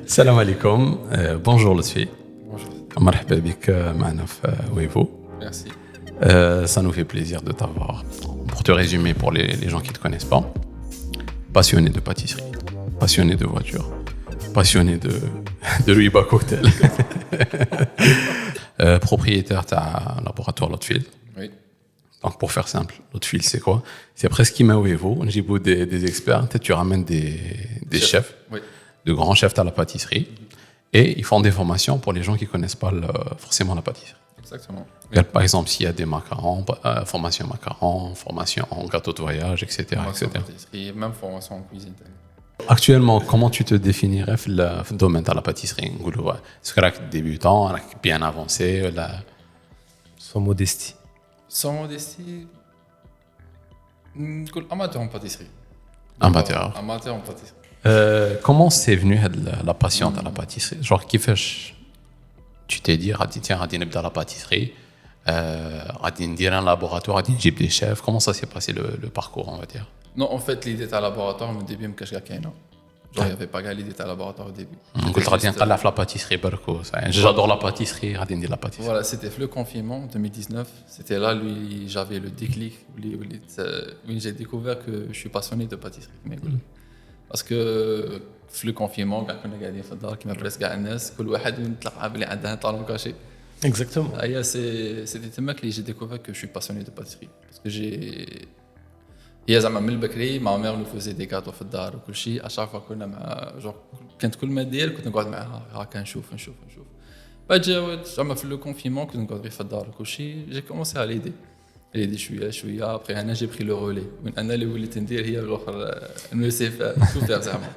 Salam alaikum, bonjour Lutfi. Bonjour. مرحبا بك معنا في Wevo. Merci. Ça nous fait plaisir de t'avoir. Pour te résumer, pour les gens qui ne te connaissent pas, passionné de pâtisserie, passionné de voiture, passionné de Louis Bach Cocktail, propriétaire d'un laboratoire Lotfield. Oui. Donc pour faire simple, Lotfield c'est quoi? C'est presque comme Wevo, on dit des experts, tu ramènes des chefs, Oui. de grands chefs à la pâtisserie, et ils font des formations pour les gens qui ne connaissent pas forcément la pâtisserie. Exactement. Par exemple, s'il y a des macarons, formation macarons, formation en gâteau de voyage, etc. Formation etc. en pâtisserie, même formation en cuisine. Actuellement, comment tu te définirais dans le domaine de la pâtisserie? Est-ce que tu es débutant, bien avancé? Sans modestie. Sans modestie, amateur en pâtisserie. Amateur. Amateur en pâtisserie. Comment c'est venu la passion de la pâtisserie? Genre, qui fait tu t'es dit, tiens, on va la pâtisserie, on va un laboratoire, on va des chefs. Comment ça s'est passé le parcours, on va dire? Non, en fait, l'idée était à laboratoire, mais au début, je me suis dit, genre, il n'y avait pas l'idée était à laboratoire au début. قلت غادي نقلع la pâtisserie بركو. J'adore la pâtisserie, غادي ندير la pâtisserie. Voilà, c'était le confinement en 2019. C'était là, j'avais le déclic où j'ai découvert que je suis passionné de pâtisserie. Parce que في le confinement, quand on est قاعدين في الدار كيما بريس كاع الناس كل واحد نتلقى بلي عندها طالون كاشي. Exactement. C'était tellement que j'ai découvert que je suis passionné de pâtisserie. Parce que هي زعما من البكري ما مير نو فوزي دي كاتو في الدار وكل شيء اشاك فوا كنا مع جور كانت كل ما ديال كنت نقعد معاها هاكا نشوف بعد جاوت زعما في لو كونفينمون كنت نقعد غير في الدار وكل شيء جي كومونسي على ليدي شويه ابخي انا جي بري لو رولي من انا اللي وليت ندير هي الاخر نو سي تو فير زعما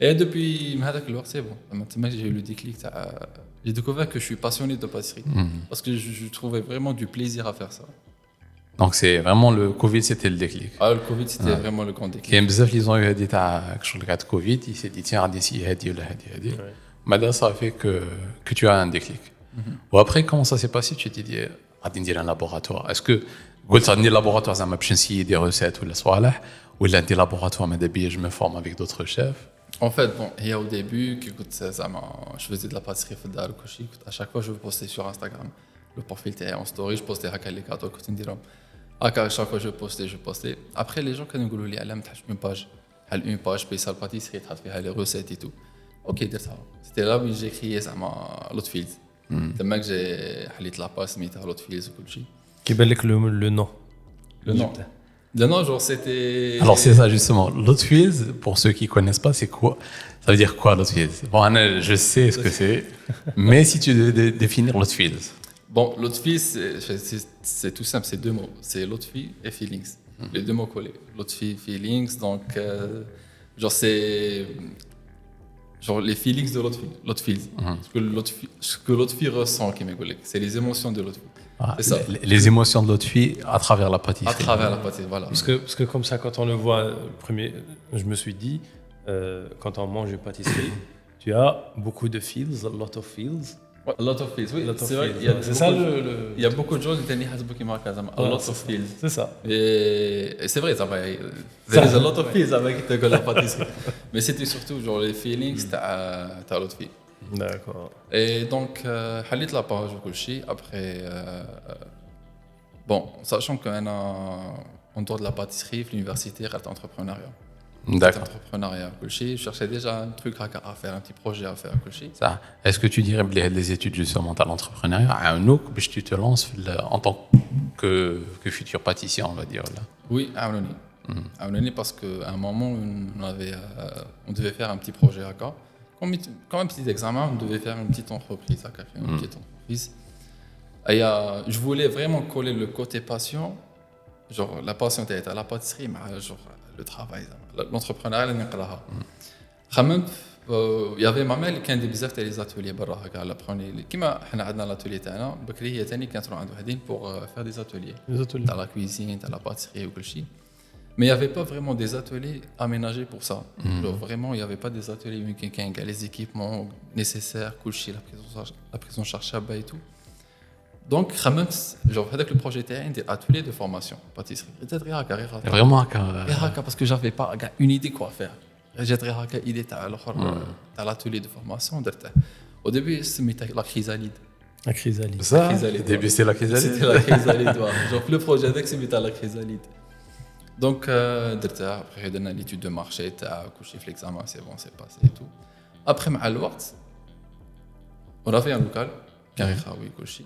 et depuis من هذاك الوقت سي بون تما j'ai eu le déclic تاع j'ai découvert que je suis passionné de pâtisserie parce que je trouvais vraiment du plaisir à faire ça. Donc c'est vraiment le Covid, c'était le déclic. Ah, le Covid, c'était vraiment le grand déclic. كاين بزاف اللي زون هادي تاع شغل قاعد كوفيد il s'est dit tiens غادي نسيي هادي ولا هادي. Madame, ça a fait que tu as un déclic. Ou après, comment ça s'est passé? Tu t'es dit غادي ندير un laboratoire. Est-ce que قلت غادي ندير laboratoire زعما باش نسيي des recettes ولا صوالح ولا ندير laboratoire ماذا بيا je me forme avec d'autres chefs? En fait, bon, il y a au début, je faisais de la pâtisserie fédérale, à chaque fois je postais sur Instagram. Le profil était en story, je postais les gâteaux que tu me à chaque fois je postais. Après, les gens qui nous disaient, une page, spéciale pâtisserie, tu as les recettes et tout. Ok, c'était là où j'ai créé Lotfield. C'est là que j'ai fait la page, mis Lotfield et tout. Qui belle que le nom. Le nom. Le nom, genre, c'était. Alors, c'est ça, justement. Lotfield, pour ceux qui ne connaissent pas, c'est quoi? Ça veut dire quoi, Lotfield? Bon, Anna, je sais ce que c'est. Mais si tu devais définir Lotfield. Bon, Lotfi, c'est tout simple, c'est deux mots. C'est Lotfi et Feelings. Les deux mots collés. Lotfi, Feelings, donc, genre, c'est. Genre, les feelings de Lotfi. Ce que Lotfi ressent, c'est les émotions de Lotfi. Ah, c'est ça. Les émotions de Lotfi à travers la pâtisserie. À travers la pâtisserie, voilà. Parce que comme ça, quand on le voit, je me suis dit, quand on mange une pâtisserie, tu as beaucoup de feels, a lot of feels. Ouais, a lot of feels, oui. C'est vrai. C'est ça il y a beaucoup de choses qui disent a lot of feels. C'est ça. Et c'est vrai, ça va. There is a lot of feels avec la pâtisserie. Mais c'était surtout genre les feelings, t'as l'autre fille. D'accord. Et donc, حليت la page ou كل après, bon, sachant qu'on a en dehors de la pâtisserie, l'université, l'entrepreneuriat. D'accord. Entrepreneuriat, je cherchais déjà un truc à faire, un petit projet à faire. Ça. Est-ce que tu dirais que les études justement à l'entrepreneuriat, tu te lances en tant que futur pâtissier, on va dire là? Oui, parce qu'à un moment, on devait faire un petit projet à cas. Comme un petit examen, on devait faire une petite entreprise à café, une petite entreprise. Et, je voulais vraiment coller le côté passion, genre la passion était à la pâtisserie, mais genre le travail, l'entrepreneuriat, il y avait ma mère qui a des les ateliers comme on a l'atelier تاعنا بكري هي ثاني كانت تروح عند وحدين pour faire des ateliers dans la cuisine, dans la pâtisserie ou quelque chose. Mais il n'y avait pas vraiment des ateliers aménagés pour ça. Genre, vraiment, il n'y avait pas des ateliers où les équipements nécessaires, la prise en charge et tout. Donc, genre, avec le projet TN, des ateliers de formation, pâtisserie. Vraiment, parce que j'avais pas une idée quoi faire. جات غير هكا ايدي تاع الاخر تاع لاتولي دو فورماسيون درته. Au début سميتها لا كريزاليد. La chrysalide. Ça, chrysalide, au début, c'est la chrysalide. C'était la chrysalide. Genre le projet avec سميتها la chrysalide. Donc درتها après درنا l'étude de marché تاع كلشي في l'examen c'est bon c'est passé et tout. Après مع الوقت on a fait un local كان خاوي كلشي.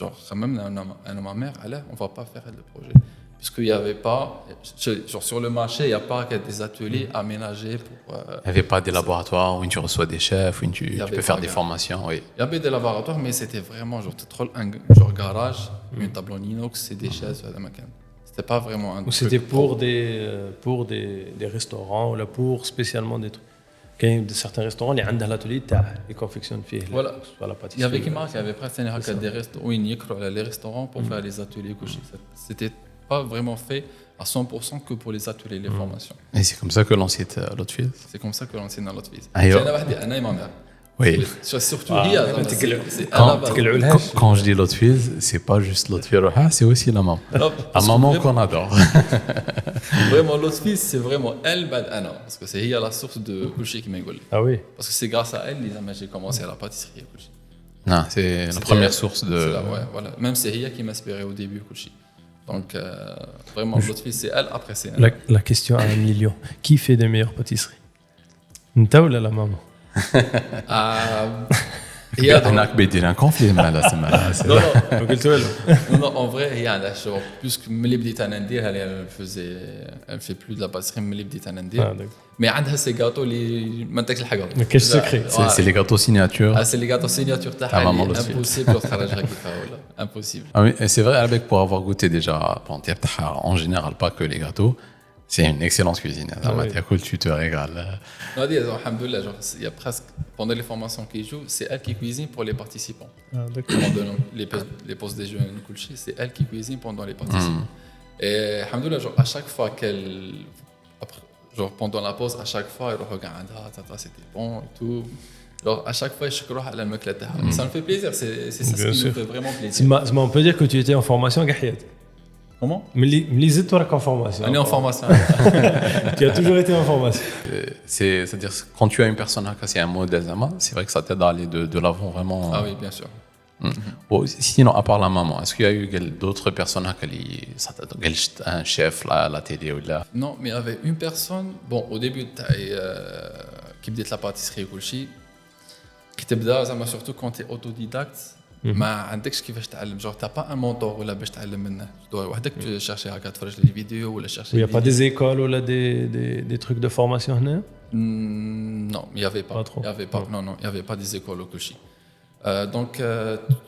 Genre خممنا انا ما mère علاه on va pas faire le projet. Puisqu'il n'y avait pas, genre sur le marché, il n'y a pas que des ateliers aménagés pour... Il n'y avait pas des laboratoires où tu reçois des chefs, où tu peux faire des formations, oui. Il y avait des laboratoires, mais c'était vraiment genre genre garage, une table en inox, c'est des chaises, c'était pas vraiment un Ou c'était pour des restaurants ou là pour spécialement des trucs. Il y a certains restaurants qui ont l'atelier qui confectionnent voilà. la pâtisserie. Il y avait qui marque, il y avait presque des restaurants où ils écrivent les restaurants pour faire les ateliers couchés. C'était pas vraiment fait à 100% que pour les ateliers, les formations. Et c'est comme ça que l'on cite Lotfield. C'est comme ça que l'on cite dans l'autre vie. Aïe. et ma mère. Oui. Surtout quand je dis Lotfield, c'est pas juste Lotfield, c'est aussi la maman. La maman qu'on adore. Vraiment, l'autre fille, c'est vraiment elle, Anna. Parce que c'est elle la source de Kulchi qui m'a gueulé. Ah oui. Parce que c'est grâce à elle que j'ai commencé à la pâtisserie. Non, c'est la première source de. Ouais, voilà. Même c'est elle qui m'inspirait au début, Kulchi. Donc, vraiment, l'autre fille, c'est elle, après c'est elle. La question à 1 million. Qui fait des meilleures pâtisseries? Nta ou la maman? هناك بيدير ان كونفلي مع لا سما. Non, en vrai, il y a un genre plus que ملي بديت انا ندير elle fait plus de la pâtisserie ملي بديت انا ندير. Mais عندها سي غاتو اللي ما نتاكل الحاجه. ما كاينش سكري. C'est les gâteaux signature. C'est les gâteaux signature تاعها impossible تخرجها كيفها ولا impossible. Ah oui, c'est vrai avec pour avoir goûté déjà en général pas que les gâteaux. C'est une excellente cuisine. Tu te régales. Non, alhamdoulilah, il y a presque, pendant les formations qui jouent, c'est elle qui cuisine pour les participants. Ah, d'accord. Pendant les postes déjeuner, c'est elle qui cuisine pendant les participants. Et alhamdoulilah, genre, à chaque fois pendant la pause, à chaque fois, elle regarde, c'était bon et tout. Alors, à chaque fois, je crois à la meklata. Ça me fait plaisir, c'est ça qui me fait vraiment plaisir. On peut dire que tu étais en formation Gahiad. Comment? Mlizit, tu es en formation. On est en formation. Tu as toujours été en formation. C'est-à-dire, quand tu as une personne qui a un modèle, c'est vrai que ça t'aide à aller de l'avant vraiment. Ah oui, bien sûr. Bon, sinon, à part la maman, est-ce qu'il y a eu d'autres personnes un chef, la télé ou là? Non, mais il y avait une personne, bon, au début, qui بديت la pâtisserie وكلشي qui تبدا زعما surtout quand tu es autodidacte. ما عندكش كيفاش تعلم جور تا با ان مونتور ولا باش تعلم منه وحدك تشارشي هكا تفرج لي فيديو ولا شارشي il y a pas des écoles ولا des trucs de formation هنا non il y avait pas il y avait pas non il y avait pas des écoles au Kulchi donc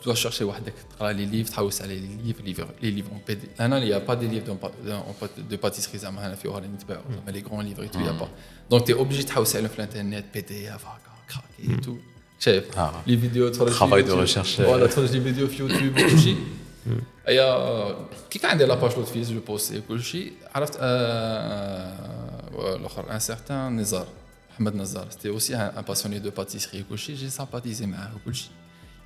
tu dois chercher وحدك تقرا لي ليف تحوس على لي ليف en PD هنا il y a pas des livres de pâtisserie زعما هنا في وهران يتباعوا زعما les grands livres et tout il y a pas donc tu es obligé تحوس عليهم في الانترنت PDF هكا كراكي et tout شايف لي فيديو travail de recherche ولا تفرج لي فيديو في يوتيوب وكلشي ايا كي كان عندي لاباج لوت فيس جو بوستي كلشي عرفت الاخر ان سيغتان نزار محمد نزار سيتي اوسي ان باسيوني دو باتيسري كلشي جي سامباتيزي معاه وكلشي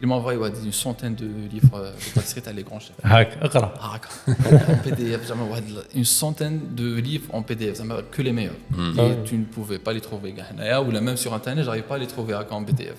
il m'a envoyé une centaine de livres de pâtisserie تاع les grands chefs هاك اقرا هاك PDF زعما واحد une centaine de livres en PDF زعما que les meilleurs et tu ne pouvais pas les trouver كاع هنايا ولا même sur internet j'arrive pas à les trouver en PDF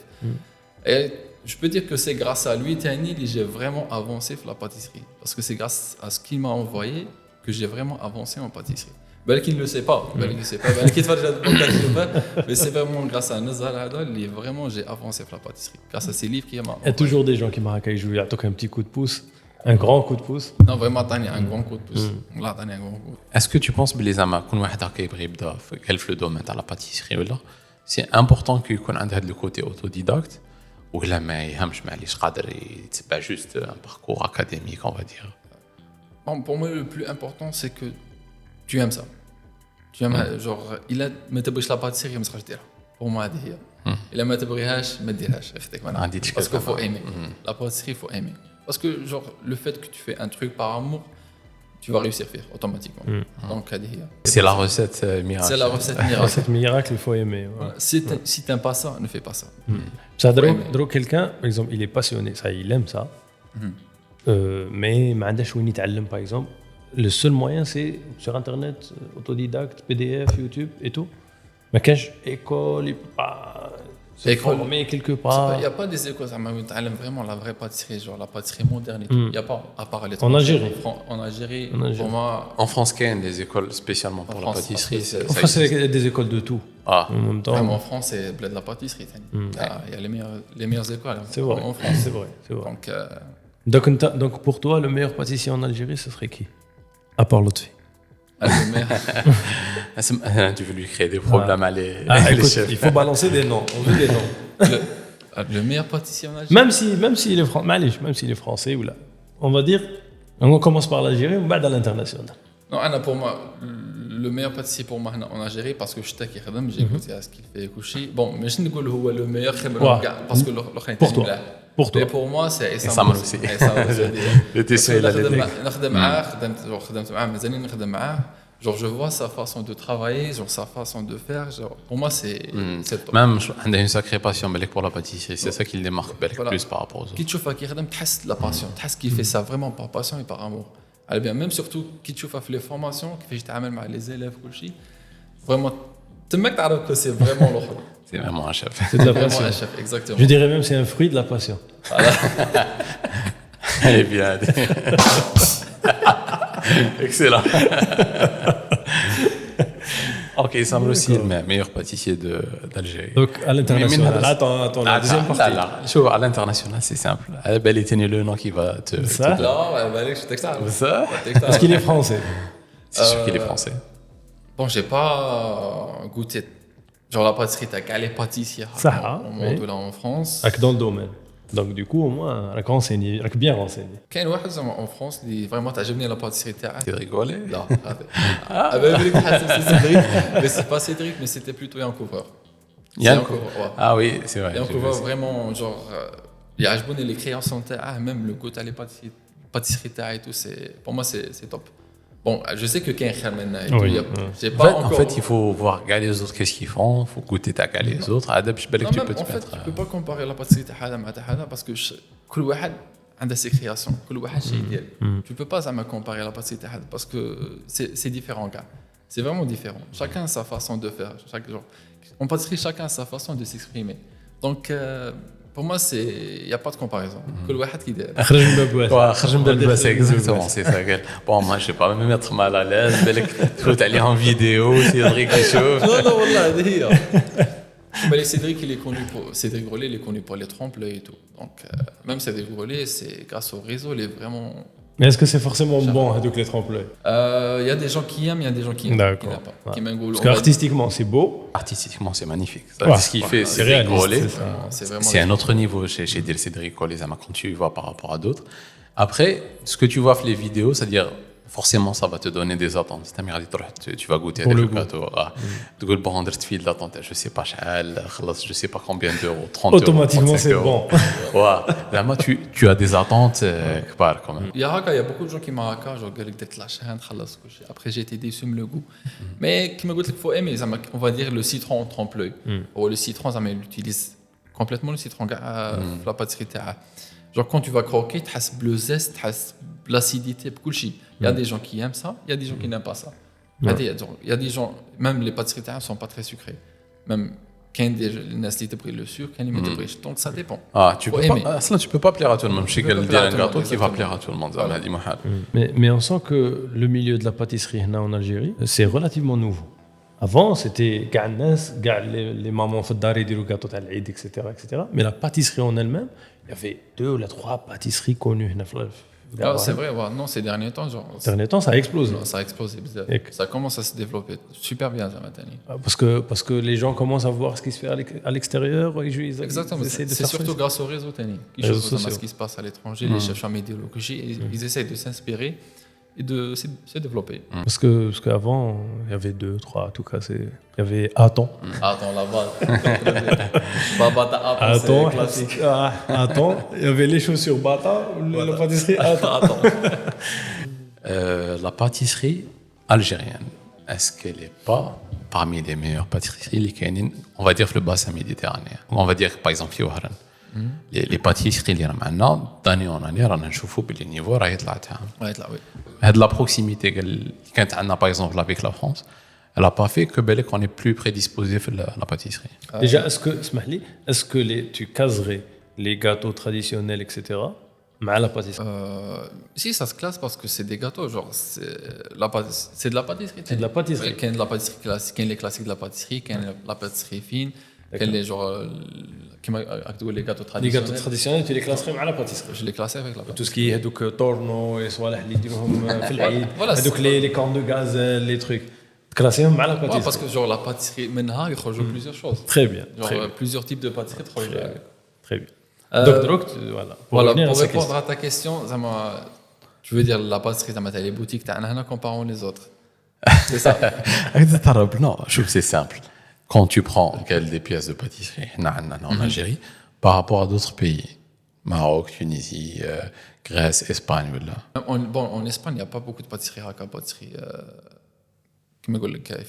et je peux dire que c'est grâce à lui Tani que j'ai vraiment avancé dans la pâtisserie parce que c'est grâce à ce qu'il m'a envoyé que j'ai vraiment avancé en pâtisserie. Belki il ne le sait pas, belki il sait pas, belki il ne mais c'est vraiment grâce à Nazar Hadal que vraiment j'ai avancé dans la pâtisserie. Grâce à ces livres qui m'a. Il y a toujours des gens qui m'ont joué, un petit coup de pouce, un grand coup de pouce. Non vraiment Tani un grand coup de pouce. Là Tani un grand coup. Est-ce que tu penses que les amas quand واحد هكا يبغي يبدا في le domaine de la pâtisserie ولا c'est important qu'il يكون عنده هذا le côté autodidacte ولا ما يهمش معليش قادر يتبع juste un parcours académique on va dire. Bon, pour moi le plus important c'est que tu aimes ça. Tu aimes genre il a ما تبغيش لا pâtisserie ما تقدرش ديرها. Pour moi هذه هي. إلا ما تبغيهاش ما ديرهاش اختك معنا. Parce qu'il faut aimer. La pâtisserie il faut aimer. Parce que genre le fait que tu fais un truc par amour tu vas réussir à faire automatiquement. Donc هذه هي. C'est la recette miracle. C'est la recette miracle. Cette miracle il faut aimer. Voilà. Si t'aimes pas ça ne fais pas ça. Ça drôle quelqu'un par exemple il est passionné ça il aime ça. Mais ما عندهش وين يتعلم par exemple. Le seul moyen, c'est sur Internet, autodidacte, PDF, YouTube et tout. ما كانش école se École. former quelque Il part. n'y a pas des écoles, ça m'a vraiment la vraie pâtisserie, genre la pâtisserie moderne et tout. Il n'y a pas, à part les En Algérie. En Algérie, En Algérie. pour moi, En France, il y a des écoles spécialement pour la France, pâtisserie. après, c'est- En France, c'est des écoles de tout. Ah, En même temps, vraiment, en France, c'est bled de la pâtisserie. Il y a les meilleures écoles c'est vrai. en France. C'est vrai. C'est vrai. Donc, Donc pour toi, le meilleur pâtissier en Algérie, ce serait qui? À part Lotfi. le meilleur. tu veux lui créer des problèmes à les, Ah, les écoute, chefs. il faut balancer des noms. On veut des noms. Le meilleur pâtissier en Algérie. Même s'il est même s'il est français ou là, on va dire, on commence par l'Algérie, on va à l'international. Non, Anna, pour moi, le meilleur pâtissier pour moi en Algérie, parce que je sais qu'il خدم, j'ai écouté à ce qu'il fait coucher. Bon, mais je ne dis pas que le meilleur, parce que l'autre Pour toi. Pour toi. Mais pour moi, c'est Essam aussi. Le TCO, il a les trucs. نخدم معاه خدمت معاه مازالني نخدم معاه. Genre, je vois sa façon de travailler, genre sa façon de faire. Genre, pour moi, c'est le top. Même, il a une sacrée passion Belek, pour la pâtisserie. C'est ça qui le démarque Belek, Voilà. plus par rapport aux autres. Qui te chauffe à qui redem, تحس la passion, تحس qu'il fait ça vraiment par passion et par amour. Elle bien, même surtout qui te chauffe à les formations, qui fait j'étais avec les élèves, كل vraiment, tu mec t'arrives que c'est vraiment l'autre. C'est vraiment un chef. C'est de la Vraiment passion. un chef, exactement. Je dirais même c'est un fruit de la passion. Eh bien. Excellent. Ok, ça me aussi le meilleur pâtissier d'Algérie. Donc à l'international. Mais- Attends, la deuxième Là, partie. là. Chaud, à l'international, c'est simple. Elle est le nom qui va te. Ça Non, ouais, bah, allez, je t'extase. Ça Parce qu'il est français. C'est sûr qu'il est français. Bon, j'ai pas goûté. Genre la pâtisserie, t'as qu'à les pâtissiers Ça, au monde oui. là en France. Avec dans le domaine. Donc du coup, au moins, avec renseigné, avec bien renseigné. كاين واحد زعما en France اللي vraiment تعجبني la pâtisserie تاعه. C'est rigolé. لا Cédric, mais c'est pas Cédric, mais c'était plutôt Yankover. Yankover. Ah oui, c'est vrai. Yankover vraiment genre يعجبوني les créations تاعه, même le goût à les pâtisserie تاعه et tout, c'est pour moi c'est top. Bon, je sais que كاين خير منها et tout, Oui, j'ai En pas fait, encore. il faut voir les autres, qu'est-ce qu'ils font. Il faut goûter ta les autres. Adab, je Non, que tu même, peux te en fait, mettre. tu peux pas comparer la pâtisserie تاع هذا مع تاع هذا parce que كل واحد عنده ses créations, كل واحد شيء ديالو. Tu peux pas زعما comparer la pâtisserie تاع هذا parce que c'est différent gars. C'est vraiment différent. Chacun a sa façon de faire. Chaque genre en pâtisserie, chacun a sa façon de s'exprimer. Donc pour moi, il y a pas de comparaison. كل واحد qui dit. خرج من باب واسع. خرج من باب c'est exactement, c'est ça. Bon, moi, je sais pas, me mettre mal à l'aise. Belek, faut aller en vidéo, Cédric qui chauffe. Non, non, والله هذه هي. Mais Cédric, il est connu pour Cédric Grolet, il est connu pour les trompe-l'œil et tout. Donc même Cédric Grolet, c'est grâce au réseau, il est vraiment. Mais est-ce que c'est forcément bon, donc les trempe-l'œil? Il y a des gens qui aiment, il y a des gens qui n'aiment D'accord. pas. Ouais. Qui m'engoulent. Parce qu'artistiquement, c'est beau. Artistiquement, c'est magnifique. Ouais, Ce qu'il fait, c'est Cédric réaliste, Grolet, c'est ça. C'est vraiment. c'est un autre niveau chez Cédric Grolet, quand tu vois par rapport à d'autres. Après, ce que tu vois dans les vidéos, c'est-à-dire, forcément, ça va te donner des attentes. Tu vas goûter Pour des le goût. gâteaux. Tu vas prendre une file d'attente, je sais pas, je sais pas combien d'euros, 30 Automatiquement, euros, 35 c'est euros. bon. Ouais. Vraiment, tu as des attentes كبار quand même. Il y a beaucoup de gens qui m'ont dit genre قال لك درت العشاء نخلص كل شيء. Après j'ai été déçu le goût. Mais comme قلت لك faut aimer زعما on va dire le citron trompe-l'œil. Ou le citron زعما il utilise complètement le citron كاع في la pâtisserie تاعها. Genre quand tu vas croquer, tu as le zeste, tu as l'acidité, beaucoup de choses. Il y a des gens qui aiment ça, il y a des gens qui n'aiment pas ça. Il y a des gens, même les pâtisseries ne sont pas très sucrées. Même quand des gens qui pris le sucre, quand ils mettent le donc ça dépend. Ah, tu Faut peux aimer. pas, tu peux pas plaire à tout le monde. Je sais qu'elle dit un gâteau qui va exactement. plaire à tout le monde. Voilà. Ça dit محال. Mais on sent que le milieu de la pâtisserie en Algérie, c'est relativement nouveau. Avant, c'était كاع الناس كاع les mamans في الدار يديروا gâteaux تاع العيد etc. Mais la pâtisserie en elle-même, il y avait 2 ou 3 pâtisseries connues هنا في Ah, c'est vrai, ouais. Non, ces derniers temps, genre, Ces derniers temps, ça a explosé. ça a explosé bizarre. Et- Ça commence à se développer super bien, ça maintenant. Parce que les gens commencent à voir ce qui se fait à l'extérieur. Exactement, c'est surtout grâce au réseau Tani. Ils Réseaux savent sociaux. ce qui se passe à l'étranger, les chercheurs météorologiques, ils essayent de s'inspirer et de se développer. Parce qu'avant, il y avait 2, 3, en tout cas, il y avait Attends. Attends, là-bas. Bata, Attends, c'est classique. Attends, il y avait les chaussures Bata, la pâtisserie Attends. La pâtisserie algérienne, est-ce qu'elle n'est pas parmi les meilleures pâtisseries les كاينين, on va dire, في le bassin méditerranéen? On va dire, par exemple, في وهران. Les pâtisseries اللي راهم عندنا d'année en année رانا نشوفوا باللي النيفو راه يطلع تاعهم. Ouais, là, oui. هاد لا بروكسيميتي اللي كانت عندنا باغ اكزومبل افيك لا فرانس, elle n'a pas fait que بالك on est plus prédisposé à la pâtisserie. Déjà, est-ce que tu caserais les gâteaux traditionnels, etc., mais la pâtisserie? Si, ça se classe parce que c'est des gâteaux, genre, c'est de la pâtisserie. C'est de la pâtisserie. Il y a de la pâtisserie classique, il y a les classiques de la pâtisserie, il y a la pâtisserie fine, il y a les, genre, les gâteaux Les traditionnels. gâteaux traditionnels, tu les classerais مع la pâtisserie. Je les classais avec la pâtisserie. Tout ce qui est هذوك طورنو صوالح اللي يديروهم في العيد Voilà, هذوك les cornes de gaz les trucs تكلاسيهم مع la Ouais, pâtisserie. parce que genre la pâtisserie, maintenant, il y a plusieurs choses. Très bien. Genre Très bien. plusieurs types de pâtisserie. Très bien. Donc, voilà. Pour Voilà, revenir pour à sa répondre question. à ta question, tu veux dire la pâtisserie, les boutiques, comparons les autres. C'est ça. Non, je trouve que c'est simple. Quand tu prends des pièces de pâtisserie en Algérie, par rapport à d'autres pays, Maroc, Tunisie, Grèce, Espagne, voilà. Bon, en Espagne, il n'y a pas beaucoup de pâtisserie, pâtisserie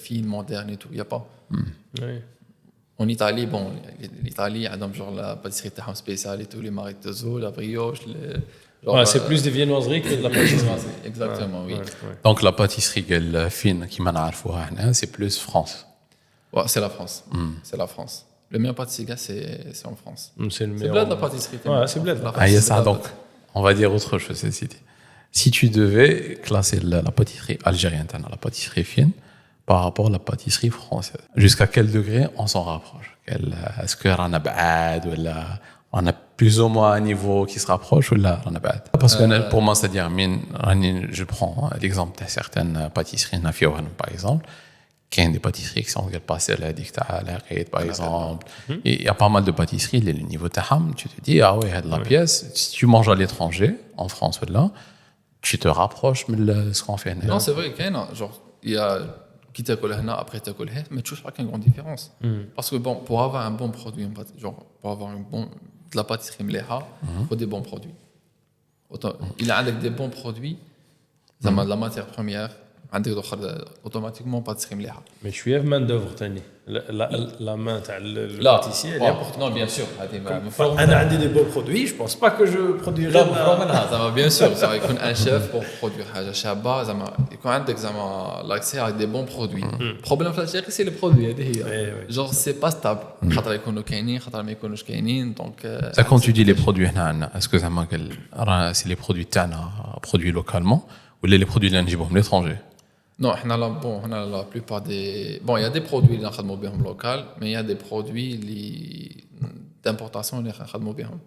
fine, moderne et tout, il n'y a pas. Oui. En Italie, bon, l'Italie, il y a genre la pâtisserie spéciale et tout, les maritozzo, la brioche. Ouais, c'est plus des viennoiseries que de la pâtisserie. Exactement, oui. Ouais. Donc la pâtisserie fine qui m'a c'est plus France. Ouais, c'est la France. C'est la France. Le meilleur pâtissier, c'est en France. C'est le C'est meilleur. bled la pâtisserie. Ouais, c'est bled. Ah, il y a ça, donc on va dire autre chose. Si tu devais classer la pâtisserie algérienne, la pâtisserie fine, par rapport à la pâtisserie française, jusqu'à quel degré on s'en rapproche? Est-ce qu'on a بعاد ولا on a plus ou moins un niveau qui se rapproche ou là on a بعاد? Parce que pour moi, c'est-à-dire, je prends l'exemple de certaines pâtisseries nafiouhan, par exemple. Il y a des pâtisseries qui sont passées à la dicta, à la ride, par exemple. Et il y a pas mal de pâtisseries, le niveau taham, tu te dis, ah ouais, de la pièce, si tu manges à l'étranger, en France ou là, tu te rapproches de ce qu'on fait. Non, c'est vrai, genre, il y a qui t'accole là, après t'accole là, mais tu vois qu'il y a une grande différence. Parce que bon, pour avoir un bon produit, genre, pour avoir de la pâtisserie mléha, il faut des bons produits. Il a avec des bons produits, de la matière première, automatiquement pâtisserie mléha. Mais je suis à main d'œuvre tani. La main le pâtissier, elle est importante. Non, bien sûr. أنا عندي des beaux produits, je pense pas que je produirai. Bien sûr, ça va être un chef pour produire حاجة شابة, يكون عندك l'accès à des bons produits. Le problème في الأشياء c'est les produits. Genre c'est pas stable. خاطر يكونوا كاينين, خاطر ما يكونوش كاينين, donc. Ça, quand tu dis les produits, est-ce que c'est les produits تاعنا produits localement ou les produits اللي نجيبهم de l'étranger? Non, on a la plupart des. Bon, il y a des produits qui sont locaux, mais il y a des produits d'importation qui sont locaux.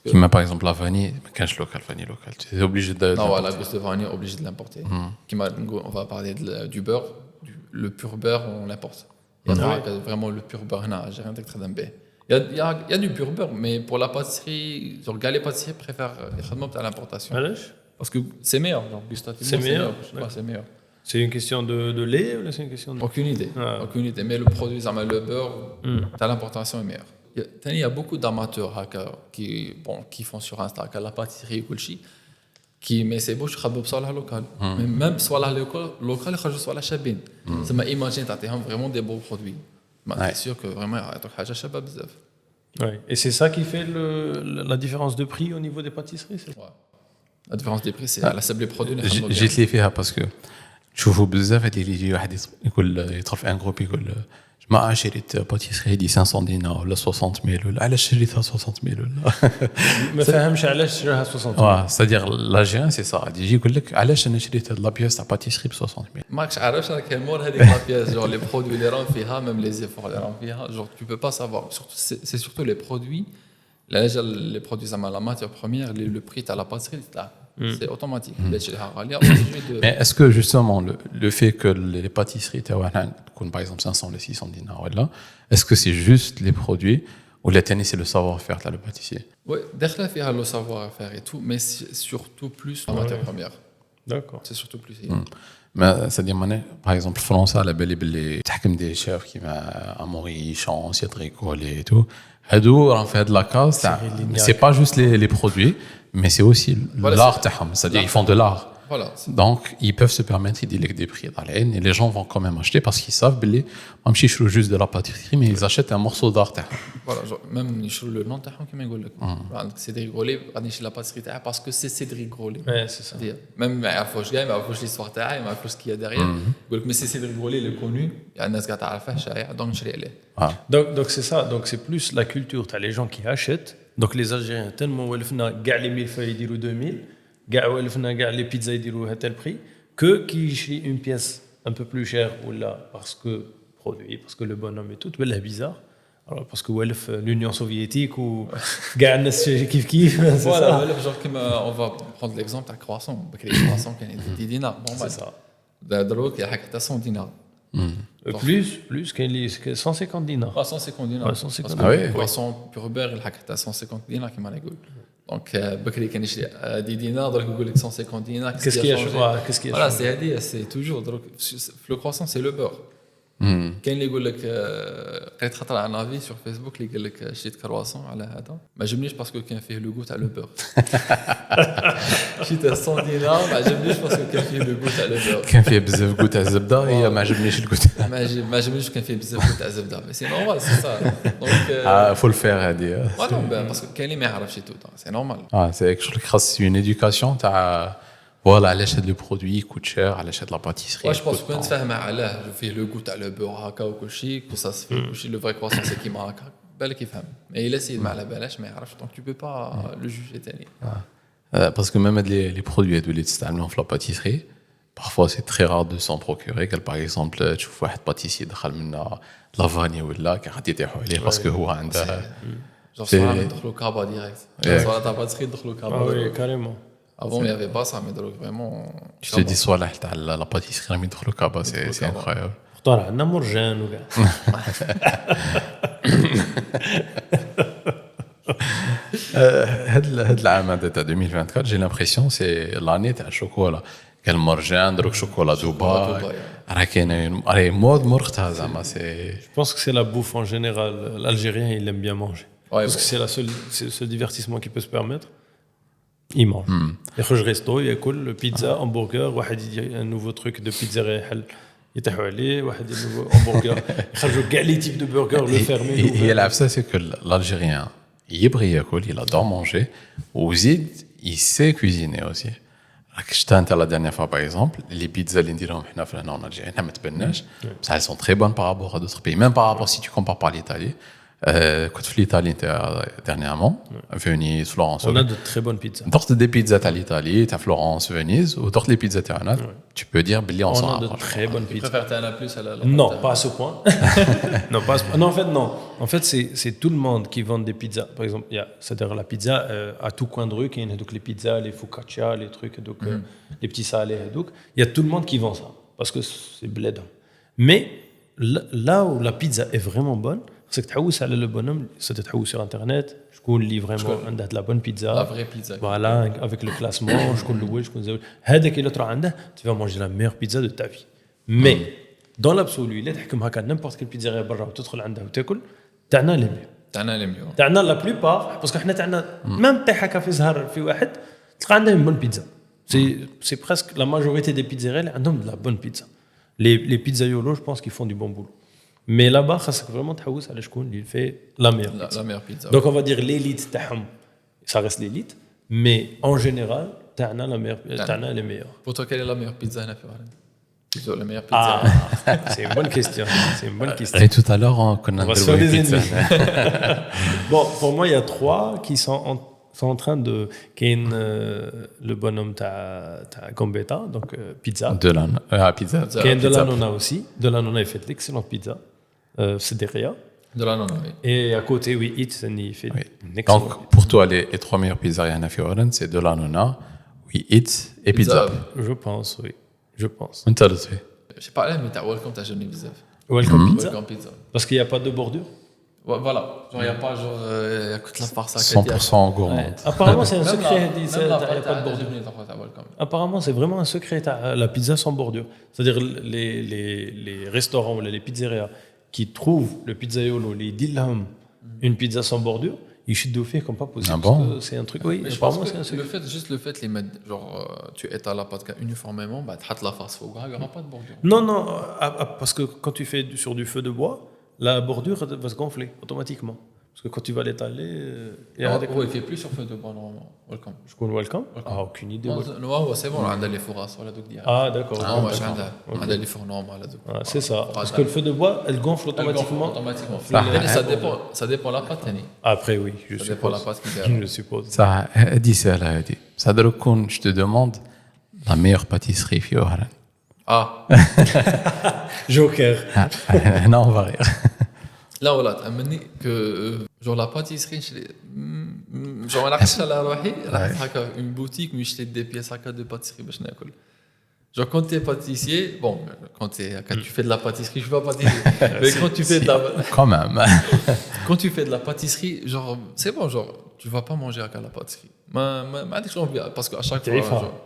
Qui m'a par exemple la vanille, quand je vanille locale, tu es obligé de. Non, la gousse de vanille, obligé de l'importer. On va parler du beurre, le pur beurre, on l'importe. Il y a vraiment le pur beurre, j'ai rien de très d'embé. Il y a du pur beurre, mais pour la pâtisserie, genre, les pâtissiers préfèrent l'importation. Parce que c'est meilleur, genre, gustativement. C'est meilleur. C'est meilleur. C'est une question de lait ou c'est une question de... Aucune idée. Aucune idée. Mais le produit, le beurre, l'importation est meilleure. Il y a beaucoup d'amateurs qui font sur Insta la pâtisserie ou mais c'est beau, je travaille local. Même soit la local, soit la chabine. Ça m'a imaginé vraiment des beaux produits. C'est sûr que vraiment, il y a des choses bzaf. Et c'est ça qui fait la différence de prix au niveau des pâtisseries, c'est ça? La différence des prix, c'est la cible des produits. J'ai te l'ai fait parce que تشوفوا بزاف هذه اللي يجي واحد يقول يدخل في ان جروب يقول جماعه شريت باتيسري هذه 500 دينار ولا 60000 ولا علاش شريتها 60000 ولا ما فاهمش علاش شراها 60000. اه سادير لاجيريان سي صا يجي يقول لك علاش انا شريت هاد لا بياس تاع باتيسري ب 60000 ماكش عارفش انا كان مور هذيك لا بياس جور لي برودوي اللي راهم فيها ميم لي زيفور اللي راهم فيها جور tu peux pas savoir c'est surtout les produits les produits la matière première le prix à la pâtisserie c'est automatique. Mais est-ce que justement le fait que les pâtisseries par exemple 500 ou 600 dinars est-ce que c'est juste les produits ou la tennis c'est le savoir-faire le pâtissier? Oui, derrière il y a le savoir-faire et tout, mais c'est surtout plus la matière première. D'accord. C'est surtout plus. Mais c'est-à-dire par exemple France la belle تحكم des chefs qui va Amaury, Chance, Yadrico et tout. هادو راهم في هاد la case c'est pas juste les produits mais c'est aussi l'art تاعهم, c'est-à-dire ils font de l'art. Voilà. Donc, ils peuvent se permettre de dire des prix dans l'aine et les gens vont quand même acheter parce qu'ils savent que même s'ils achètent juste de la pâtisserie, mais ils achètent un morceau d'art. Voilà, même يشروا le nom تاعهم كما يقول لك عندك سيدريك غولي غادي نشري لا باتسري تاعها باسكو سي سيدريك غولي Ouais, c'est ça. même ما يعرفوش كاع ما يعرفوش ليستوار تاعها ما يعرفوش كي ديريير يقول لك مي سي سيدريك غولي لو كونو يعني الناس كاع تعرفه شايع دونك نشري عليه. Donc c'est ça, donc c'est plus la culture, tu as les gens qui achètent. Donc les Algériens tellement ولفنا كاع les millefeuilles يديروا 2000 كاع ولفنا كاع les pizzas يديروا à tel prix que qui يشري une pièce un peu plus chère ou là parce que produit parce que le bonhomme et tout تبان bizarre. Alors parce que ولف l'Union soviétique ou كاع الناس كيف كيف c'est Voilà, ça. genre comme on va prendre l'exemple تاع croissant بكري croissant كان 10 دينار C'est ça. دروك يلحق حتى 100 دينار. Plus كاين اللي 150 dinars. 150 دينار. 150 Ah oui. croissant pur beurre يلحق حتى 150 دينار كما نقول. دونك بكري كان يشري 10 دينار دروك يقول لك 150 دينار. Qu'est-ce qui a changé? Qu'est-ce qui a Voilà, changé? c'est toujours دروك le croissant c'est le beurre. كاين اللي يقول لك قريت خطره على نافي sur Facebook اللي قال لك شريت كرواسون على هذا ما عجبنيش باسكو كان فيه لو غو تاع لو بور شريت 100 دينار ما عجبنيش باسكو كان فيه لو غو تاع لو بور كان فيه بزاف قوت تاع الزبده هي ما عجبنيش القوت. ما عجبنيش كان فيه بزاف غو تاع الزبده مي سي نورمال سي سا دونك فول فير هذه. باسكو كاين اللي ما يعرفش تو سي نورمال. C'est quelque chose qui خاص une éducation تاع voilà علاش هذا لو برودوي كوت شير علاش هاد لا باتيسري. واش باسكو كنت فاهم علاه فيه لو غو تاع لو بور هكا وكلشي كو سا سي كلشي لو فري كرواسون سي كيما هكا بالك يفهم مي الا سيد ما على بالاش ما يعرفش دونك تو بو با لو جوجي تاني. Parce que même les produits اللي تستعملهم في la pâtisserie parfois c'est très rare de s'en procurer. Quel par exemple تشوف واحد باتيسي دخل منا لافاني ولا غادي يطيحوا عليه باسكو هو عنده Genre, ça va mettre le cabas direct. Sur la tapisserie, le cabas. Ah oui, carrément. Avant, il n'y avait pas ça, mais donc vraiment. Je te dis soit la pâtisserie راهم يدخلوا كابا c'est incroyable. طلع عندنا مرجان وكاع. هاد العام هذا تاع 2024 j'ai l'impression c'est l'année تاع الشوكولا. كان مرجان دروك شوكولا دبي راه كاين راهي مود مرختها زعما سي. Je pense que c'est la bouffe en général. L'Algérien, il aime bien manger. Ouais, Parce que c'est c'est le seul divertissement qu'il peut se permettre. Il mange. يخرج ريستو ياكل بيتزا همبرجر واحد يدير un nouveau truc de pizzeria يحل يطيحوا عليه واحد يدير nouveau همبرجر يخرجوا كاع لي تيب دو برجر لو فيرمي. هي العفسه سي كو l'Algérien يبغي ياكل il adore manger وزيد il sait cuisiner aussi. راك شتا انت لا ديرنيير فوا باغ اكزومبل لي بيتزا اللي نديرهم حنا في هنا الجزائر حنا ما تبناش بصح elles sont très bonnes par rapport à d'autres pays même par rapport si tu compares par l'Italie. كنت في l'Italie dernièrement Venise Florence. On a de très bonnes pizzas. دوقت دي بيتزا تاع l'Italie تاع Florence Venise ودوقت لي بيتزا تاعنا tu peux dire بلي on On s'en a de rapproche. très bonnes Tu pizzas. préfères t'en plus à la. Non, pas à ce point. Non, pas à ce point. Non, en fait, non. En fait, c'est tout le monde qui vend des pizzas. Par exemple, c'est-à-dire la pizza à tout coin de rue, il y a donc les pizzas, les focaccia, les trucs, donc, les petits salés. Donc, il y a tout le monde qui vend ça parce que c'est bled. Mais là où la pizza est vraiment bonne, c'est que tu as le bonhomme, c'est de sur Internet. Je connais vraiment de la bonne pizza. La vraie pizza. Voilà, avec le classement, je connais le je connais. هذا qui l'autre عنده, tu vas manger la meilleure pizza de ta vie. Mais dans l'absolu, il est comme n'importe quelle pizzeria برا وتدخل عندها وتاكل, تاعنا les mieux. t'en as les mieux. تاعنا la plupart parce que احنا تاعنا même طيح هكا في زهر في واحد تلقى عندها une bonne pizza. C'est presque la majorité des pizzerias اللي عندهم de la bonne pizza. Les pizzaiolos, je pense qu'ils font du bon boulot. Mais là-bas, خاصك vraiment تحوس على شكون اللي fait la meilleure pizza. La meilleure pizza. Donc on va dire l'élite تاعهم, ça reste l'élite, mais en général, تاعنا la meilleure, تاعنا les meilleurs. Pour toi, quelle est la meilleure pizza هنا في Oran? Plutôt la meilleure pizza. C'est une bonne question. C'est une bonne question. Et tout à l'heure on On va se faire des pizza. ennemis. Bon, pour moi, il y a trois qui sont en train de... Kain, le bonhomme t'as Gambetta, donc pizza. De la pizza. Kain de Pizza. l'Anona aussi. De l'Anona, il fait de l'excellente pizza. C'est derrière. De la non, oui. Et à côté, oui, It, il fait Oui. une excellente Donc pour toi les trois meilleures pizzerias à Oran c'est de la Nona, oui It et Pizza. Je pense, oui. Je pense. انت اللي تفي. J'ai parlé, mais t'as Welcome, t'as jamais بزاف. Welcome Pizza. Welcome pizza. Parce qu'il n'y a pas de bordure. Voilà. Genre, il n'y a pas genre. Il y a que de la farce à 100% gourmande. Apparemment, c'est un Même secret. la- Il même la n'y a pas de pâte à bordure. Welcome, t'as Welcome. Apparemment, c'est vraiment un secret. La pizza sans bordure. C'est-à-dire les restaurants ou les pizzerias qui trouvent le pizzaiolo, les dilham, une pizza sans bordure, يشدوا فيه comme pas possible. Ah bon? Parce que c'est un truc, oui, Mais je pense apparemment c'est un que secret. juste le fait les mettre, genre, tu étales la pâte uniformément, bah, tu la face faux, il n'y aura pas de bordure. Non, non, parce que quand tu fais sur du feu de bois, la bordure elle va se gonfler automatiquement. Parce que quand tu vas l'étaler, il y a des Il fait plus sur feu de bois normalement. Welcome. Je connais welcome. Ah, aucune idée. Non, c'est bon, on a les fours à sur la doc d'hier. Ah, d'accord. Ah, moi, on a les fours normaux là-dessus. Ah, c'est ça. Parce que le feu de bois, elle gonfle automatiquement. Automatiquement. Ah, Ça dépend de la pâte, Tani. Après, oui, je Ça dépend de la suppose. pâte qui est Je suppose. Ça, dis ça là, dis. Ça doit être je te demande la meilleure pâtisserie في وهران. Ah, Joker. Non, on va rire. là, voilà, t'amener que, genre, la pâtisserie, genre, la cache à la rohi, une boutique, mais je des pièces à de pâtisserie, bah, je n'ai pas. Genre, quand tu es pâtissier, bon, quand tu fais de la pâtisserie, je ne suis pas pâtissier, mais quand tu fais de la, Quand même. quand tu fais de la pâtisserie, genre, c'est bon, genre, tu ne vas pas manger à la pâtisserie. Parce qu'à chaque fois, genre,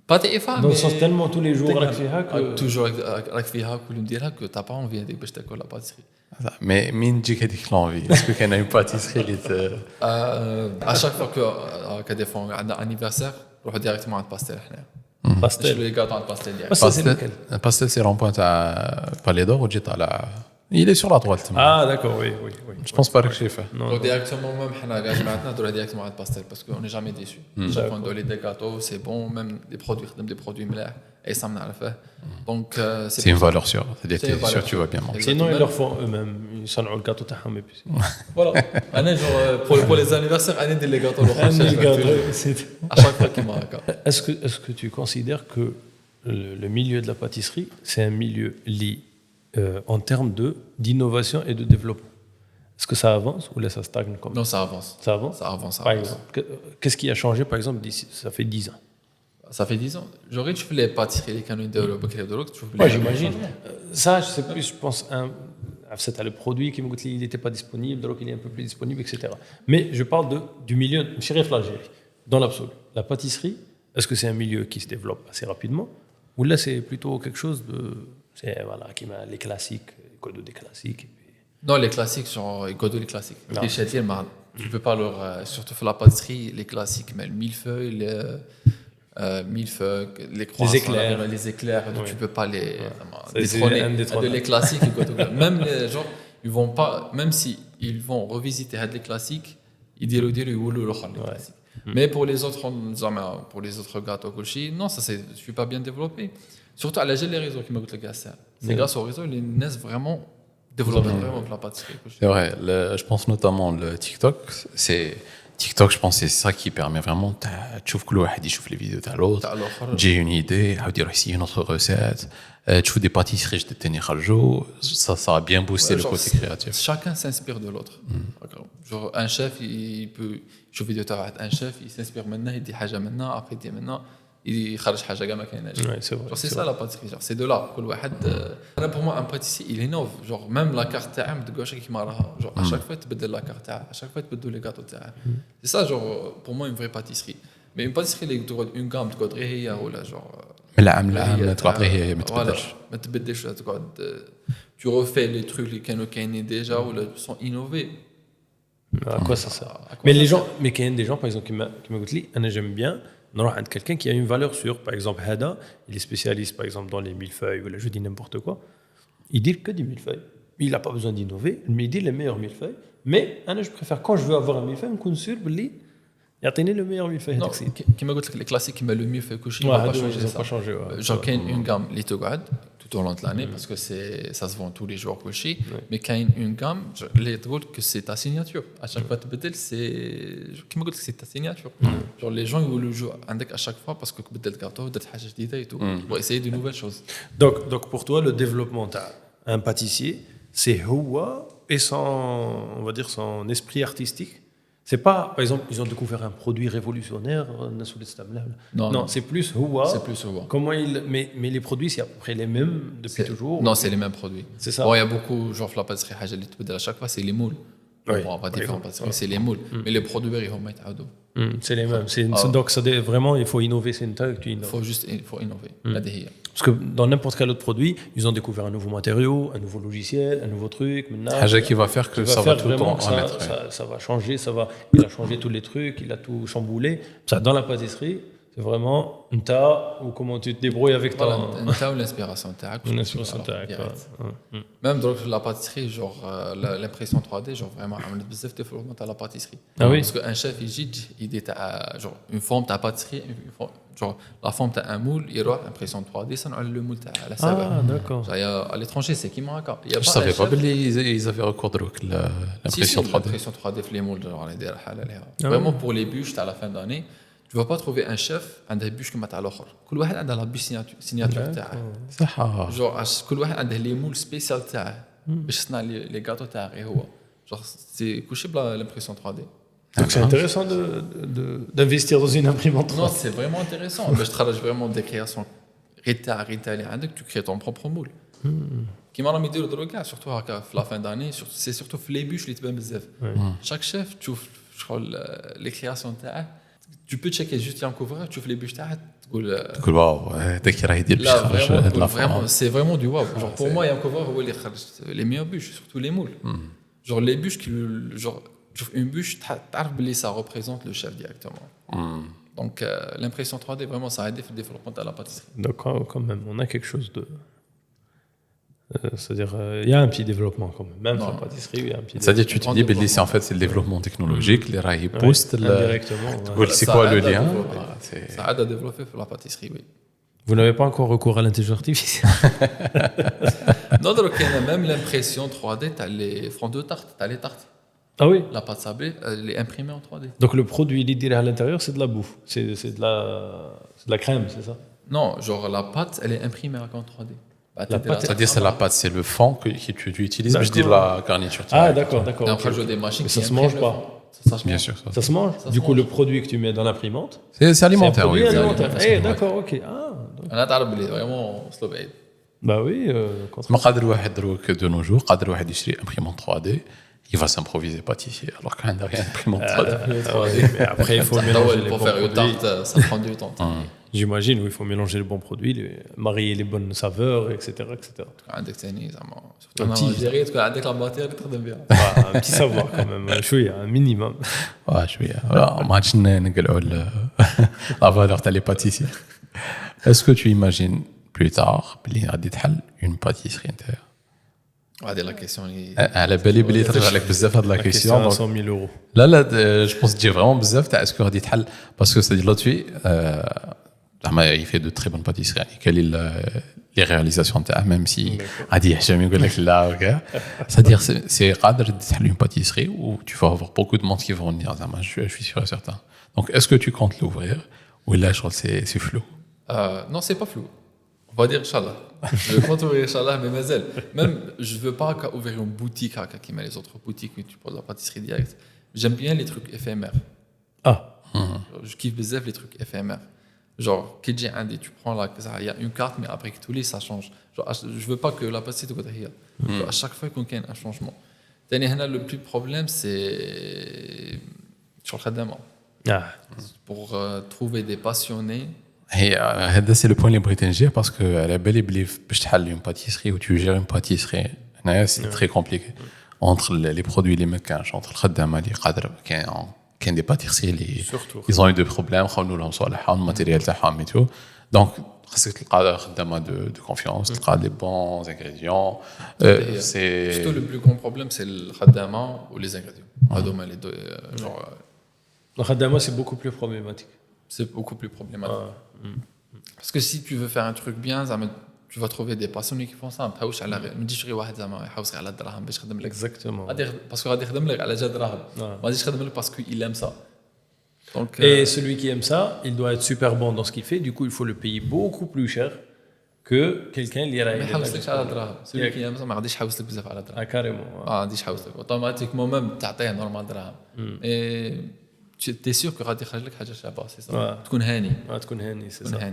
pas t'es Dans le sens tellement tous les jours avec فيها que toujours avec فيها كل نديرها que t'as pas envie de باش تاكل la pâtisserie. Mais مين تجيك هذيك l'envie? Est-ce que كاين une pâtisserie اللي À chaque fois que des fois on a un anniversaire, نروح directement عند باستيل حنا. pastel. Les gâteaux عند باستيل direct. Pastel, c'est lequel? Pastel c'est rond-point تاع Palais d'Or وتجي طالع. Il est sur la droite. Ah, d'accord, oui, oui, oui. Je pense pas que j'ai fait. Non, Donc directement même حنا كاع جماعتنا نديرها directement عند باستيل parce qu'on n'est jamais déçu. Chaque fois on donne des gâteaux, c'est bon, même des produits ملاح et ça m'nعرفه. Donc C'est une valeur sûre. C'est-à-dire que sûr tu vas bien manger. Sinon, ils leur font eux-mêmes. Ils صنعوا الجاتو تاعهم et puis Voilà. انا genre pour les anniversaires انا ندير les gâteaux à chaque fois qu'il marque. Est-ce que tu considères que le milieu de la pâtisserie, c'est un milieu lié en termes d'innovation et de développement? Est-ce que ça avance ou là ça stagne comme Non, ça avance. Ça avance? Ça avance. Par exemple, qu'est-ce qui a changé par exemple d'ici? Ça fait 10 ans. Ça fait 10 ans. J'aurais tu fais les pâtisseries les canons de l'Europe, tu Ouais, j'imagine. Ça, je sais plus, je pense, c'était le produit qui me dit il n'était pas disponible, donc il est un peu plus disponible, etc. Mais je parle du milieu, chérie l'Algérie, dans l'absolu. La pâtisserie, est-ce que c'est un milieu qui se développe assez rapidement ou là c'est plutôt quelque chose de. C'est voilà, qui m'a les classiques, les codes des classiques. Non, les classiques, genre, les gâteaux, les classiques. Non. Les châtiers, tu peux pas leur. Surtout pour la pâtisserie, les classiques, mais le millefeuille, les croissants, les éclairs, Oui. tu peux pas les C'est un détrôner. Les classiques, les gâteaux. Même les gens, ils vont pas, même si ils vont revisiter les classiques, ils diront les classiques. Mais pour les autres gâteaux, non, ça c'est, je suis pas bien développé. Surtout à la les réseaux qui m'a dit le gars, c'est grâce aux réseaux, les naissent vraiment développent vraiment la pâtisserie. C'est vrai. Je pense notamment le TikTok. TikTok, je pense, c'est ça qui permet vraiment. Tu vois que l'autre il chauffe les vidéos de l'autre. J'ai une idée. On dirait ici une autre recette. Tu fais des pâtisseries, je te tenir à jour. Ça a bien boosté le côté créatif. Chacun s'inspire de l'autre. Genre un chef, il peut chauffer vidéo de un chef, il s'inspire maintenant, il dit حاجة maintenant, après il dit maintenant. Il خرج حاجه كاع ما كايناش. C'est ça la pâtisserie, genre c'est de là كل واحد. Pour moi un pâtissier il innove, genre même la carte تاعها ما تلقاش كيما راها, genre à chaque fois تبدل la carte تاعها, à chaque fois تبدلوا les gâteaux تاعها. C'est ça genre pour moi une vraie pâtisserie. Mais une pâtisserie اللي تقعد une gamme تقعد غير هي ولا genre من العام تبقى غير هي ما تبدلش. ما تبدلش تقعد tu refais les trucs اللي كانوا كاينين déjà ولا sont innovés. À quoi ça sert? Mais les gens, mais qu'il y a des gens par exemple qui m'a dit, j'aime bien نروح عند quelqu'un qui a une valeur sûre. Par exemple, Hada, il est spécialiste par exemple dans les millefeuilles ou là, je dis n'importe quoi. Il dit que des millefeuilles. Il n'a pas besoin d'innover, mais il dit les meilleurs millefeuilles. Mais je préfère quand je veux avoir un millefeuille, me sûr qu'il y a le meilleur millefeuille. Non, qui m'a dit les classiques qui met le mieux fait coucher, il ne va pas changer. Genre qu'il y a une gamme les togad tout au long de l'année parce que ça se vend tous les jours coucher, mais qu'il y a une gamme les drôles que c'est ta signature. À chaque fois tu bedel c'est qui m'a dit que c'est ta signature. Genre les gens ils veulent le jouer avec à chaque fois parce que bedel gâteau, بدل حاجة جديدة et tout. Pour essayer de nouvelles choses. Donc pour toi le développement d'un pâtissier, c'est Houa et on va dire son esprit artistique. C'est pas, par exemple, ils ont découvert un produit révolutionnaire, non, c'est plus Houa. C'est plus Houa. Comment mais les produits, c'est à peu près les mêmes depuis toujours. Non, c'est les mêmes produits. C'est ça. Bon, il y a beaucoup, genre la pâtisserie, à chaque fois, c'est les moules. Oui. Bon, on va différents pâtisseries, c'est les moules. Mais les produits, ils vont mettre à dos. C'est les mêmes. Donc, vraiment, il faut innover. C'est une taille que tu Il innoves. faut innover. Parce que dans n'importe quel autre produit, ils ont découvert un nouveau matériau, un nouveau logiciel, un nouveau truc. Maintenant, حاجة qui va faire que ça va tout le temps remettre. ça va changer, il a changé tous les trucs, il a tout chamboulé. Ça, dans la pâtisserie, c'est vraiment un tas ou comment tu te débrouilles avec ta انت والانسبيراسيون تاعك inspiration تاعك. même dans la pâtisserie genre l'impression 3D genre vraiment عملت بزاف développement تاع la pâtisserie Ah oui. parce que un chef يجي idée تاع genre une forme تاع pâtisserie genre la forme تاع un moule يروح impression 3D صنعوا le moule تاع على حسابه. Ah, d'accord. à l'étranger c'est qui هكا. Je savais pas ils avaient recours à l'impression 3D. L'impression 3D في les moules genre على دايره حاله ليها. Vraiment pour les bûches à la fin d'année tu vas pas trouver un chef عنده bûche كما تاع الاخر كل واحد عنده لا بûche signature تاعه صح. genre كل واحد عنده لي مول سبيسيال تاعه باش يصنع لي غاتو تاعه غير هو genre c'est كلشي بلا l'impression 3D. Donc c'est intéressant d'investir dans une imprimante 3D. Non, c'est vraiment intéressant. باش تخرج vraiment des créations غير اللي عندك tu crées ton propre moule. كيما راهم يديروا دروك كاع surtout هكا في لا فان داني c'est surtout في لي بûches اللي تبان بزاف. chaque chef تشوف شغل لي كرياسيون تاعه tu peux checker juste un couvreur تشوف لي بûches تاعه تقول واو هذاك راه يدير باش لا يخرج هاد لا vraiment c'est vraiment du wow genre pour moi un couvreur هو اللي خرج les meilleures bûches surtout les moules genre les bûches qui genre تشوف une bûche تعرف بلي ça représente le chef directement. Donc l'impression 3D vraiment ça a aidé le développement de la pâtisserie. Donc quand même, on a quelque chose de... c'est-à-dire, il y a un petit développement quand même. Même sur la pâtisserie, il y a un petit C'est-à-dire tu te dis c'est en fait c'est le développement technologique les rails poussent indirectement. c'est quoi le lien? Ça aide à développer la pâtisserie, oui. Vous n'avez pas encore recours à l'intelligence artificielle? Non, donc il y a même l'impression 3D, tu as les fronts de tarte, tu as les tartes. Ah oui. La pâte sablée, elle est imprimée en 3D. Donc le produit l'idée à l'intérieur, c'est de la bouffe, c'est de la crème, c'est ça? Non, genre la pâte, elle est imprimée en 3D. La pâte, c'est-à-dire c'est la pâte, c'est le fond que tu utilises, je dis la garniture. Ah d'accord. Et après, je des machines. Mais ça se mange pas. Bien sûr. Ça se mange. Du coup, le produit que tu mets dans l'imprimante, c'est alimentaire, oui. oui. Eh d'accord, ok. Ah. أنا تعرف بلي vraiment سلو بعيد. Bah oui. ما قادر واحد دروك de nos jours قادر واحد يشري imprimante 3D. Il va s'improviser pâtissier alors qu'il n'y a rien imprimante 3D. Mais après, il faut mélanger les bons pour faire une produits. tarte, ça prend du temps. J'imagine, oui, il faut mélanger les bons produits, marier les bonnes saveurs, etc. etc. عندك ثاني زعما surtout en Algérie تكون عندك لا ماتير اللي تخدم بها. Un petit savoir quand même, شوية, un minimum. شوية. ما عادش نقلعوا la valeur تاع les pâtissiers. Est-ce que tu imagines plus tard بلي غادي تحل une pâtisserie نتاعها؟ هذه لا كيسيون اللي على بالي بلي ترجع لك بزاف هاد لا كيسيون 100 000 euros. لا جو بونس تجي فريمون بزاف تاع اسكو غادي تحل باسكو سي لوتفي زعما يفي دو تري بون باتيسري يعني كاين لي رياليزاسيون تاعه ميم سي غادي يحشم يقول لك لا وكاع c'est-à-dire c'est قادر تحل une pâtisserie où tu vas avoir beaucoup de monde qui vont venir زعما je suis sûr et certain. Donc est-ce que tu comptes l'ouvrir ou là je crois que c'est flou? Non, c'est pas flou. On va dire Inch'Allah. Je vais pas ouvrir Inch'Allah, mais mazel. Même, je veux pas ouvrir une boutique qui met les autres boutiques où tu poses la pâtisserie directe. J'aime bien les trucs éphémères. Ah. Je kiffe bizarre les trucs éphémères. Genre, tu prends il y a une carte, mais après que tous les ça change. Genre, je veux pas que la pâtisserie soit hier. À chaque fois qu'on a un changement. Le plus problème, c'est sur le khadama. Pour trouver des passionnés. هذا سي لو بوين اللي بغيت نجي باسكو على بالي بلي باش تحل اون باتيسري و تو جير اون باتيسري هنايا سي تري كومبليكي اونتر لي برودوي اللي ما كانش اونتر الخدامه اللي قادر كاين دي باتيسري اللي ايزون دو بروبليم خاونوا لهم صالحهم الماتيريال تاعهم ميتو دونك خاصك تلقى خدامه دو كونفيونس تلقى لي بون انغريديون سي surtout le plus grand problème c'est le khadama ou les ingrédients هذوما les deux genre le khadama c'est beaucoup plus problématique. C'est beaucoup plus problématique. Parce que si tu veux faire un truc bien, tu vas trouver des passionnés qui font ça. ما تجيش غير واحد زعما يحوس على الدراهم باش يخدم لك. Exactement. باسكو غادي يخدم لك على جال دراهم. ما غاديش يخدم لك باسكو il aime ça. Donc, et celui qui aime ça, il doit être super bon dans ce qu'il fait. Du coup, il faut le payer beaucoup plus cher que quelqu'un اللي راه ما يحوسلكش على الدراهم. celui qui aime ça ما غاديش يحوس لك بزاف على الدراهم. كاريمون. ما غاديش يحوس لك. اوتوماتيكمون ميم تعطيه نورمال دراهم. Tu es sûr que غادي يخرج لك حاجه شابه سي صح تكون هاني تكون هاني سي صح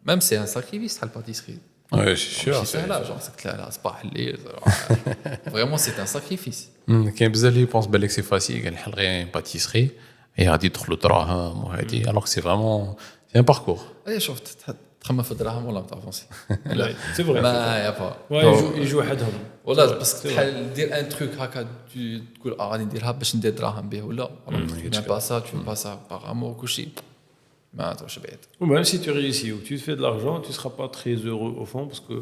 ميم سي ان ساكريفيس تاع الباتيسري وي سي سهله جونغ سكت على صباح الليل فريمون سي ان ساكريفيس كاين بزاف اللي يبونس بالك سي فاسيل قال نحل غير باتيسري هي غادي يدخلوا دراهم وهادي الوغ سي فريمون سي ان باركور اي شوف تخمم في الدراهم ولا تافونسي سي فري ما يا با يجوا وحدهم ولا بس تحل دير ان تروك هكا تقول غادي نديرها باش ندير دراهم به ولا با سا تو با سا باغ امور كلشي ما تروحش بعيد. Ou même si tu réussis ou tu fais de l'argent, tu ne seras pas très heureux au fond parce que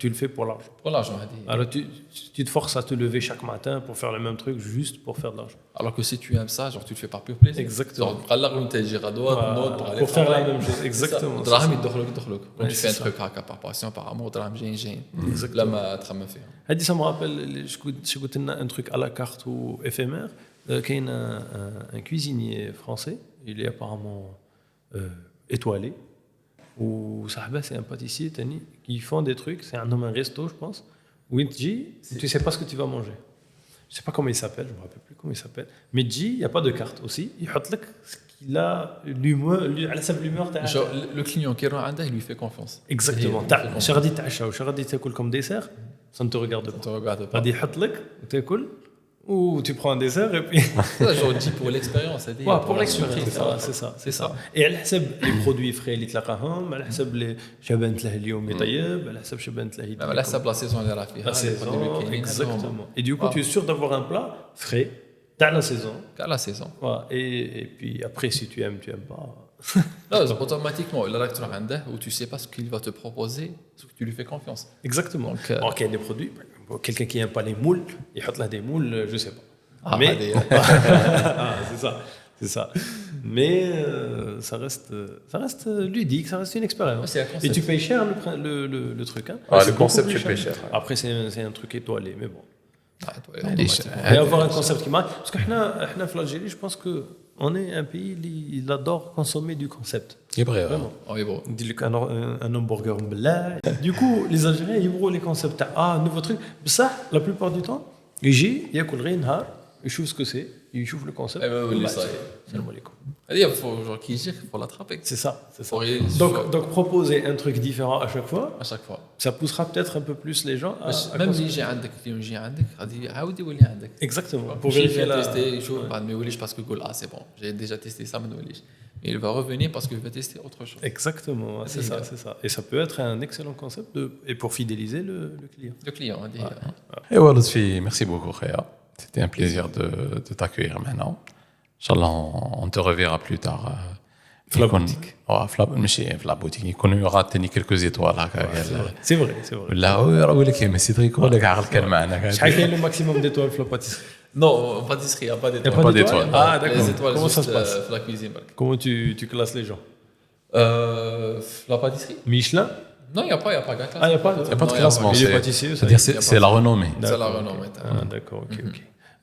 tu le fais pour l'argent. Pour l'argent هذه. Alors tu te forces à te lever chaque matin pour faire le même truc juste pour faire de l'argent. Alors que si tu aimes ça, genre tu le fais par pur plaisir. Exactement. Genre قلق وانت تجي غدوه تنوض Pour faire la même chose. Exactement. دراهم يدخلوك. Quand tu fais un truc هكا par passion par amour دراهم جايين. لا ما تخمم فيها. هذه ça me rappelle je قلت لنا un truc à la carte ou éphémère. كاين un cuisinier français, il est apparemment étoilé. Ou Sahba, c'est un pâtissier tani, qui font des trucs, c'est un homme un resto, je pense, où il te dit, tu sais pas ce que tu vas manger. Je sais pas comment il s'appelle, je me rappelle plus comment il s'appelle. Mais dit, il y a pas de carte aussi. Il met ce qu'il a l'humeur, l'humeur. Le client qui rentre عندها, il lui fait confiance. Exactement. Tu غادي تعشى ou غادي تاكل comme dessert, ça ne te regarde pas. Ça te regarde pas. غادي يحط لك وتاكل ou tu prends un dessert et puis ça genre dit pour l'expérience, c'est ouais, pour l'expérience, c'est ça. Et على حسب les produits frais اللي تلقاهم, على حسب اللي شبنت له اليوم يطيب, على حسب شبنت له يطيب. على حسب la saison اللي راه فيها. La saison, exactement. Et du coup, tu es sûr d'avoir un plat frais dans la saison. Qu'à la saison. Ouais, et puis après, si tu aimes pas. Là, automatiquement, là, tu as où tu sais pas ce qu'il va te proposer, ce que tu lui fais confiance. Exactement. Donc, il y a des produits, quelqu'un qui n'aime pas les moules, il met là des moules, je sais pas. Ah, mais c'est ça. Mais ça reste ludique, ça reste une expérience. Et tu payes cher le truc. Hein. Ah, le concept, tu payes cher. Après, c'est un truc étoilé, mais bon. Et avoir un concept qui marche. Parce que nous, en Algérie, je pense qu'on est un pays qui adore consommer du concept. C'est vrai. Vraiment. On dit un hamburger du coup, les Algériens, ils voient les concepts. Ah, nouveau truc. Ça, la plupart du temps, ils ياكل غير نهار, ils trouvent ce que c'est, ils trouvent le concept. Salam alaikum. Il faut genre qui gère, il faut l'attraper. C'est ça. Donc proposer un truc différent à chaque fois. Ça poussera peut-être un peu plus les gens à même si j'ai عندك اليوم يجي عندك غادي يعاود يولي عندك. Exactement. Pour vérifier la tester, يشوف بعد ما يوليش parce que يقول ah c'est bon, j'ai déjà testé ça, ما نوليش. Il va revenir parce qu'il va tester autre chose. Exactement, c'est ça. Et ça peut être un excellent concept et pour fidéliser le client. Le client, on dit. Et voilà, Lutfi, merci beaucoup, Khéa. C'était un plaisir de t'accueillir maintenant. Inch'Allah, on te reverra plus tard. La boutique. La boutique. Il y aura quelques étoiles. C'est vrai. Là, mais c'est très cool. Quel est le maximum d'étoiles pour la pâtisserie? Non, pâtisserie, il n'y a pas d'étoiles. Pas d'étoiles. Ah, d'accord. Les étoiles, comment ça se passe la cuisine. Comment tu classes les gens? La pâtisserie. Michelin? Non, il n'y a pas de classement. Ah, il n'y a pas de classement. C'est la renommée. C'est la renommée. Ah, d'accord, ok.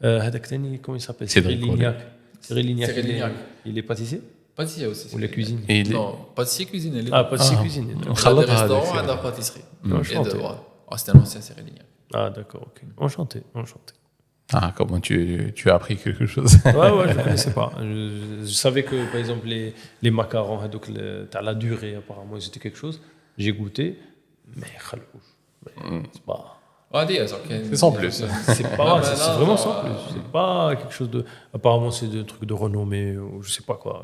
هذاك ثاني, comment il s'appelle? Cyril Lignac. Il est pâtissier? Pâtissier aussi. Ou les cuisines? Non, pâtissier cuisine. Ah, pâtissier cuisine. Le restaurant à la pâtisserie. Enchanté. C'était un ancien Cyril Lignac. Ah, d'accord, ok. Enchanté. Ah, comment tu as appris quelque chose? Ouais, je ne connaissais pas. Je savais que, par exemple, les macarons, donc la durée, apparemment, c'était quelque chose. J'ai goûté, mais c'est pas... C'est sans plus. C'est vraiment sans plus. C'est pas quelque chose de... Apparemment, c'est des trucs de renommée ou je sais pas quoi.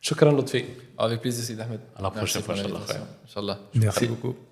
Shukran, Lutfi. Avec plaisir, Sidi Ahmed. À la prochaine fois, Inch'Allah. Inch'Allah. Merci beaucoup.